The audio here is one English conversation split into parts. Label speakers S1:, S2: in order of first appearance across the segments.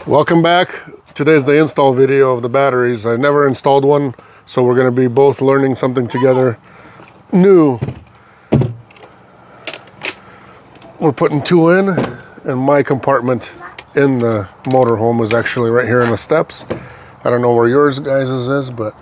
S1: Welcome back. Today's the install video of the batteries. I've never installed one, so we're going to be both learning something together new. We're putting two in, and my compartment in the motorhome is actually right here in the steps. I don't know where yours guys' is, but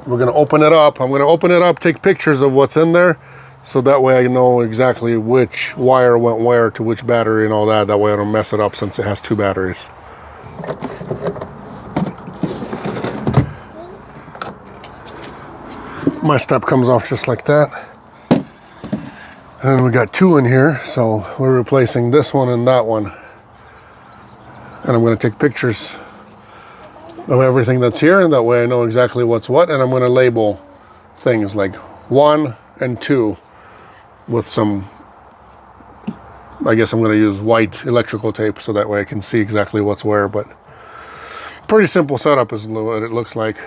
S1: we're going to open it up. I'm going to open it up, take pictures of what's in there, so that way I know exactly which wire went where to which battery and all that. That way I don't mess it up since it has two batteries. My step comes off just like that. And we got two in here, so we're replacing this one and that one. And I'm going to take pictures of everything that's here, and that way I know exactly what's what, and I'm going to label things like 1 and 2 with some, I guess I'm going to use white electrical tape so that way I can see exactly what's where, but pretty simple setup is what it looks like.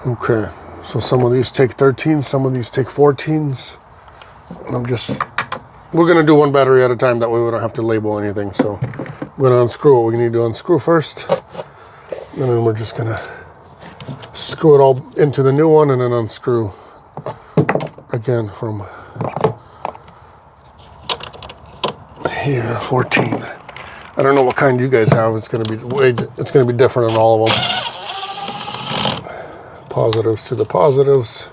S1: Okay, so some of these take 13s, some of these take 14s. We're going to do one battery at a time, that way we don't have to label anything. So I'm going to unscrew what we need to unscrew first, and then we're just going to screw it all into the new one and then unscrew again from here. 14. I don't know what kind you guys have. It's going to be different on all of them. Positives to the positives,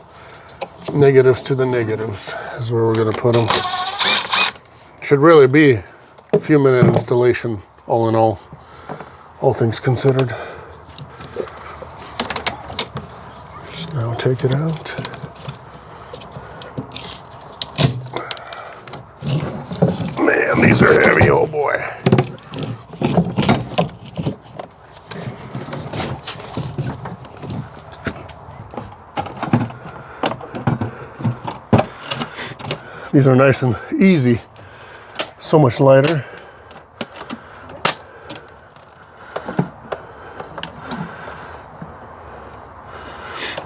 S1: negatives to the negatives is where we're going to put them. Should really be a few minute installation, all in all things considered. Just now take it out. Man, these are heavy, oh boy. These are nice and easy, so much lighter.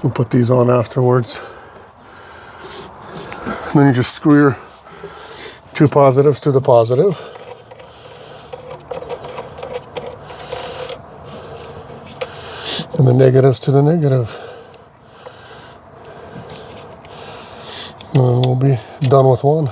S1: We'll put these on afterwards. And then you just screw your two positives to the positive. And the negatives to the negative. And then we'll be done with one.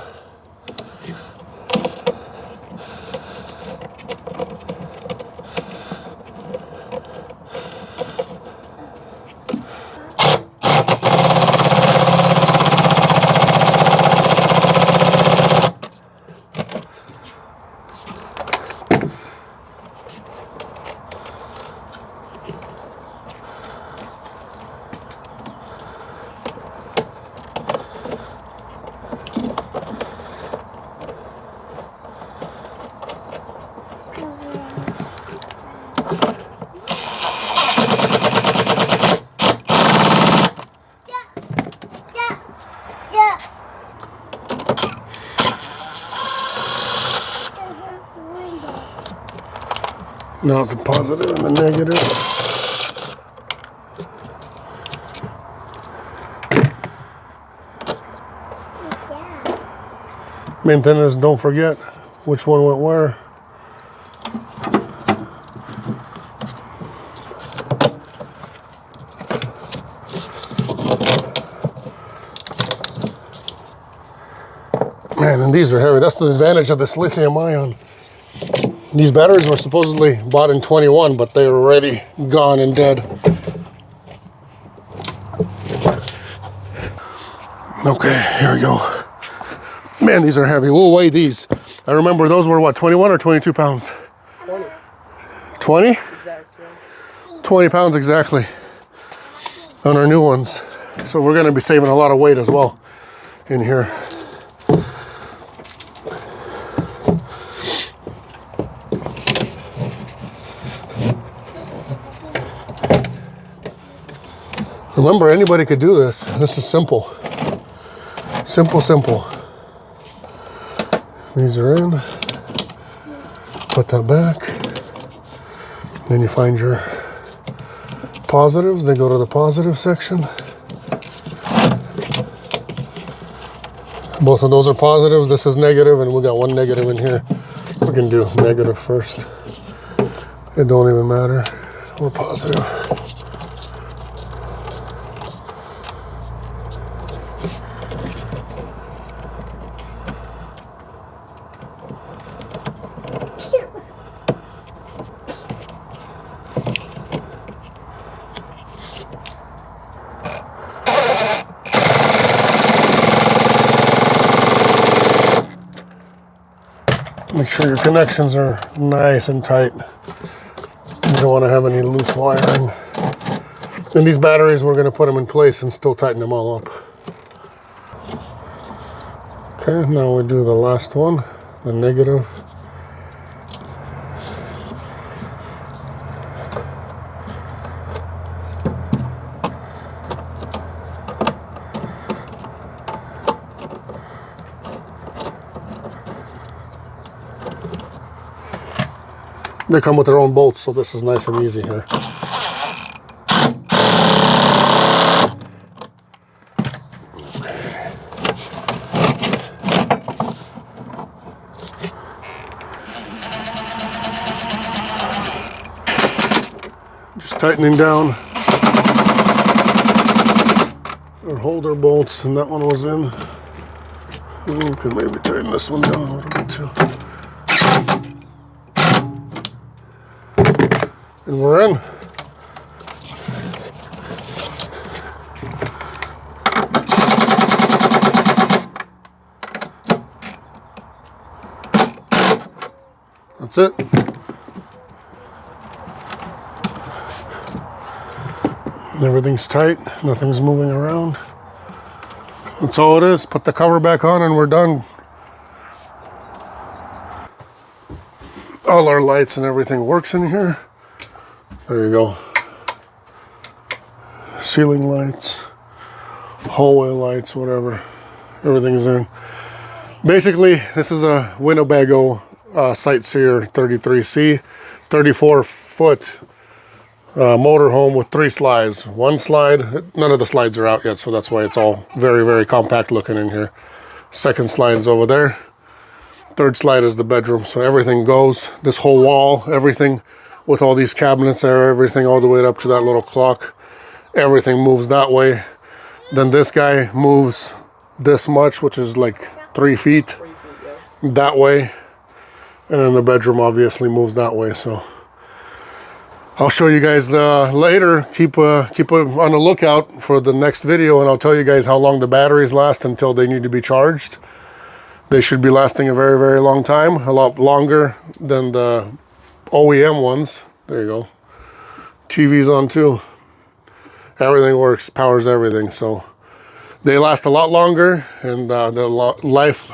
S1: Now it's a positive and the negative. Main thing is don't forget which one went where. Man, and these are heavy. That's the advantage of this lithium ion. These batteries were supposedly bought in 21, but they were already gone and dead. Okay, here we go. Man, these are heavy. We'll weigh these. I remember those were what, 21 or 22 pounds?
S2: 20.
S1: 20?
S2: Exactly.
S1: 20 pounds exactly on our new ones. So we're going to be saving a lot of weight as well in here. Remember, anybody could do this. This is simple. Simple, simple. These are in. Put that back. Then you find your positives. They go to the positive section. Both of those are positives. This is negative, and we got one negative in here. We can do negative first. It don't even matter. We're positive. Make sure your connections are nice and tight. You don't want to have any loose wiring. And these batteries, we're going to put them in place and still tighten them all up. Okay, now we do the last one, the negative. They come with their own bolts, so this is nice and easy here. Just tightening down our holder bolts, and that one was in. We can maybe tighten this one down a little bit too. And we're in. That's it. Everything's tight, nothing's moving around. That's all it is. Put the cover back on and we're done. All our lights and everything works in here. There you go. Ceiling lights, hallway lights, whatever. Everything's in. Basically, this is a Winnebago Sightseer 33C, 34-foot motorhome with 3 slides. One slide, none of the slides are out yet, so that's why it's all very, very compact looking in here. Second slide is over there. Third slide is the bedroom, so everything goes. This whole wall, everything with all these cabinets there, everything all the way up to that little clock. Everything moves that way. Then this guy moves this much, which is like 3 feet that way. And then the bedroom obviously moves that way, so. I'll show you guys later. Keep on the lookout for the next video, and I'll tell you guys how long the batteries last until they need to be charged. They should be lasting a very, very long time, a lot longer than the OEM ones. There you go. TV's on too. Everything works, powers everything, so they last a lot longer, and the life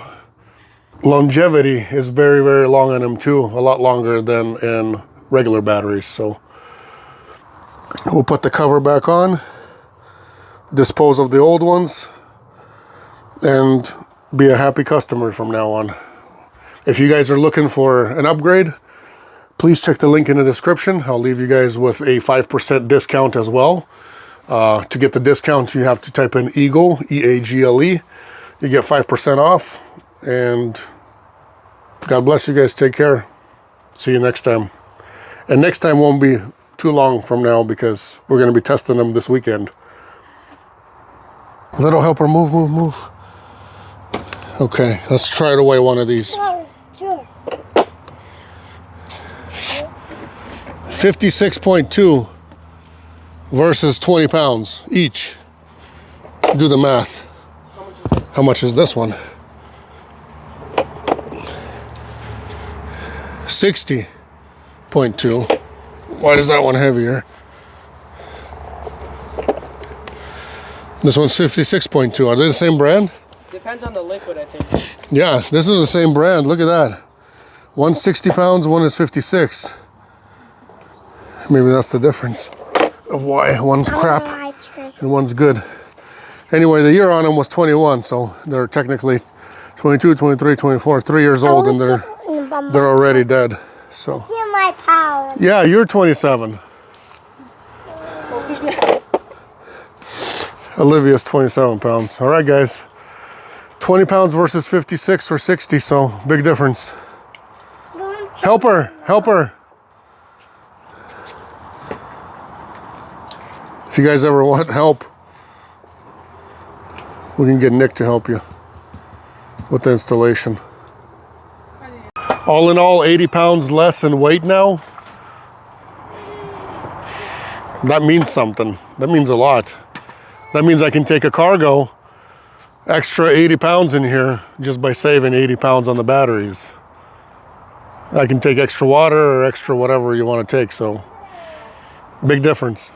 S1: longevity is very, very long on them too, a lot longer than in regular batteries. So we'll put the cover back on, dispose of the old ones, and be a happy customer from now on. If you guys are looking for an upgrade, please check the link in the description. I'll leave you guys with a 5% discount as well. To get the discount, you have to type in EAGLE, E-A-G-L-E. You get 5% off, and God bless you guys. Take care. See you next time. And next time won't be too long from now because we're going to be testing them this weekend. Little helper, move, move, move. Okay, let's try to weigh one of these. 56.2 versus 20 pounds each. Do the math. How much is this one? 60.2. Why is that one heavier? This one's 56.2. Are they the same brand?
S2: Depends on the liquid, I think.
S1: Yeah, this is the same brand. Look at that. One's 60 pounds, one is 56. Maybe that's the difference of why one's crap and one's good. Anyway, the year on them was 21, so they're technically 22, 23, 24, 3 years old, and they're already dead. So.
S3: My power.
S1: Yeah, you're 27. Olivia's 27 pounds. All right, guys. 20 pounds versus 56 or 60, so big difference. Help her, help her. If you guys ever want help, we can get Nick to help you with the installation. All in all, 80 pounds less in weight now. That means something. That means a lot. That means I can take a cargo, extra 80 pounds in here just by saving 80 pounds on the batteries. I can take extra water or extra whatever you want to take, so big difference.